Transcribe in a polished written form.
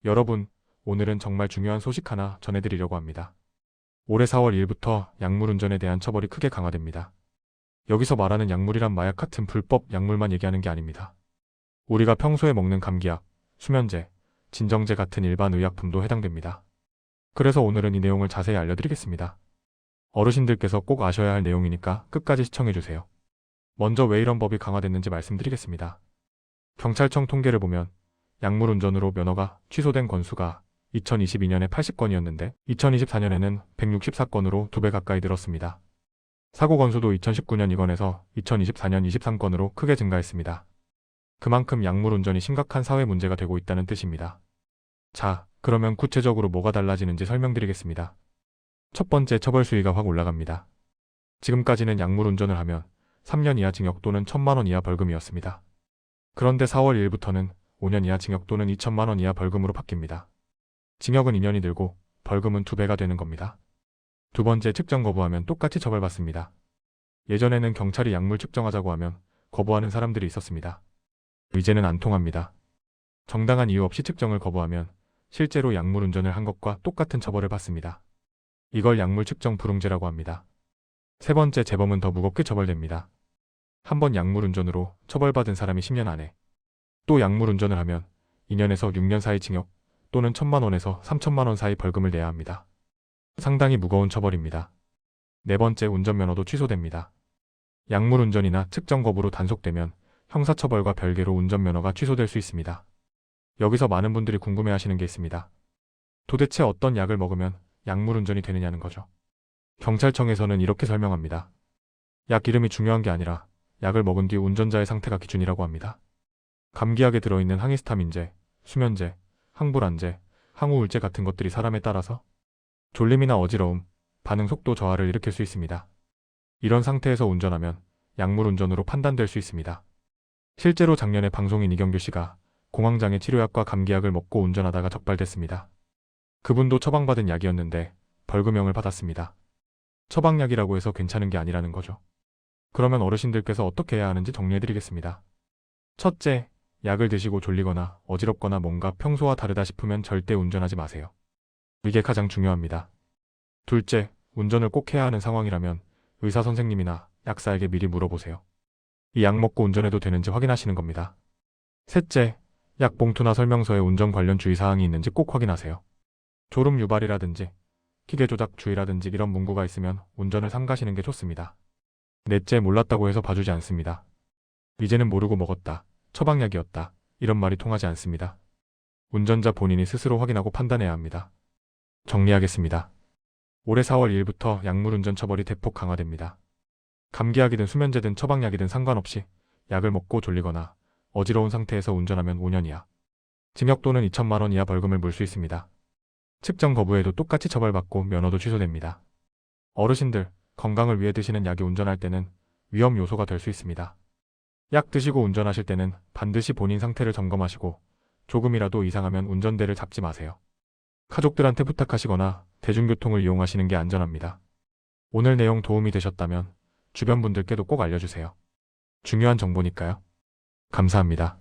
여러분, 오늘은 정말 중요한 소식 하나 전해드리려고 합니다. 올해 4월 1일부터 약물 운전에 대한 처벌이 크게 강화됩니다. 여기서 말하는 약물이란 마약 같은 불법 약물만 얘기하는 게 아닙니다. 우리가 평소에 먹는 감기약, 수면제, 진정제 같은 일반 의약품도 해당됩니다. 그래서 오늘은 이 내용을 자세히 알려드리겠습니다. 어르신들께서 꼭 아셔야 할 내용이니까 끝까지 시청해주세요. 먼저 왜 이런 법이 강화됐는지 말씀드리겠습니다. 경찰청 통계를 보면 약물 운전으로 면허가 취소된 건수가 2022년에 80건이었는데 2024년에는 164건으로 2배 가까이 늘었습니다. 사고 건수도 2019년 2건에서 2024년 23건으로 크게 증가했습니다. 그만큼 약물 운전이 심각한 사회 문제가 되고 있다는 뜻입니다. 자, 그러면 구체적으로 뭐가 달라지는지 설명드리겠습니다. 첫 번째, 처벌 수위가 확 올라갑니다. 지금까지는 약물 운전을 하면 3년 이하 징역 또는 1,000만 원 이하 벌금이었습니다. 그런데 4월 1일부터는 5년 이하 징역 또는 2천만 원 이하 벌금으로 바뀝니다. 징역은 2년이 늘고 벌금은 2배가 되는 겁니다. 두 번째, 측정 거부하면 똑같이 처벌받습니다. 예전에는 경찰이 약물 측정하자고 하면 거부하는 사람들이 있었습니다. 이제는 안 통합니다. 정당한 이유 없이 측정을 거부하면 실제로 약물 운전을 한 것과 똑같은 처벌을 받습니다. 이걸 약물 측정 불응죄라고 합니다. 세 번째, 재범은 더 무겁게 처벌됩니다. 한 번 약물 운전으로 처벌받은 사람이 10년 안에 또 약물 운전을 하면 2년에서 6년 사이 징역 또는 1,000만 원에서 3천만 원 사이 벌금을 내야 합니다. 상당히 무거운 처벌입니다. 네 번째, 운전면허도 취소됩니다. 약물 운전이나 측정 거부로 단속되면 형사처벌과 별개로 운전면허가 취소될 수 있습니다. 여기서 많은 분들이 궁금해하시는 게 있습니다. 도대체 어떤 약을 먹으면 약물 운전이 되느냐는 거죠. 경찰청에서는 이렇게 설명합니다. 약 이름이 중요한 게 아니라 약을 먹은 뒤 운전자의 상태가 기준이라고 합니다. 감기약에 들어있는 항히스타민제, 수면제, 항불안제, 항우울제 같은 것들이 사람에 따라서 졸림이나 어지러움, 반응 속도 저하를 일으킬 수 있습니다. 이런 상태에서 운전하면 약물 운전으로 판단될 수 있습니다. 실제로 작년에 방송인 이경규 씨가 공황장애 치료약과 감기약을 먹고 운전하다가 적발됐습니다. 그분도 처방받은 약이었는데 벌금형을 받았습니다. 처방약이라고 해서 괜찮은 게 아니라는 거죠. 그러면 어르신들께서 어떻게 해야 하는지 정리해드리겠습니다. 첫째, 약을 드시고 졸리거나 어지럽거나 뭔가 평소와 다르다 싶으면 절대 운전하지 마세요. 이게 가장 중요합니다. 둘째, 운전을 꼭 해야 하는 상황이라면 의사 선생님이나 약사에게 미리 물어보세요. 이 약 먹고 운전해도 되는지 확인하시는 겁니다. 셋째, 약 봉투나 설명서에 운전 관련 주의사항이 있는지 꼭 확인하세요. 졸음 유발이라든지 기계 조작 주의라든지 이런 문구가 있으면 운전을 삼가시는 게 좋습니다. 넷째, 몰랐다고 해서 봐주지 않습니다. 이제는 모르고 먹었다, 처방약이었다, 이런 말이 통하지 않습니다. 운전자 본인이 스스로 확인하고 판단해야 합니다. 정리하겠습니다. 올해 4월 2일부터 약물 운전 처벌이 대폭 강화됩니다. 감기약이든 수면제든 처방약이든 상관없이 약을 먹고 졸리거나 어지러운 상태에서 운전하면 5년 이하 징역 또는 2천만 원 이하 벌금을 물 수 있습니다. 측정 거부에도 똑같이 처벌받고 면허도 취소됩니다. 어르신들, 건강을 위해 드시는 약이 운전할 때는 위험 요소가 될 수 있습니다. 약 드시고 운전하실 때는 반드시 본인 상태를 점검하시고 조금이라도 이상하면 운전대를 잡지 마세요. 가족들한테 부탁하시거나 대중교통을 이용하시는 게 안전합니다. 오늘 내용 도움이 되셨다면 주변 분들께도 꼭 알려주세요. 중요한 정보니까요. 감사합니다.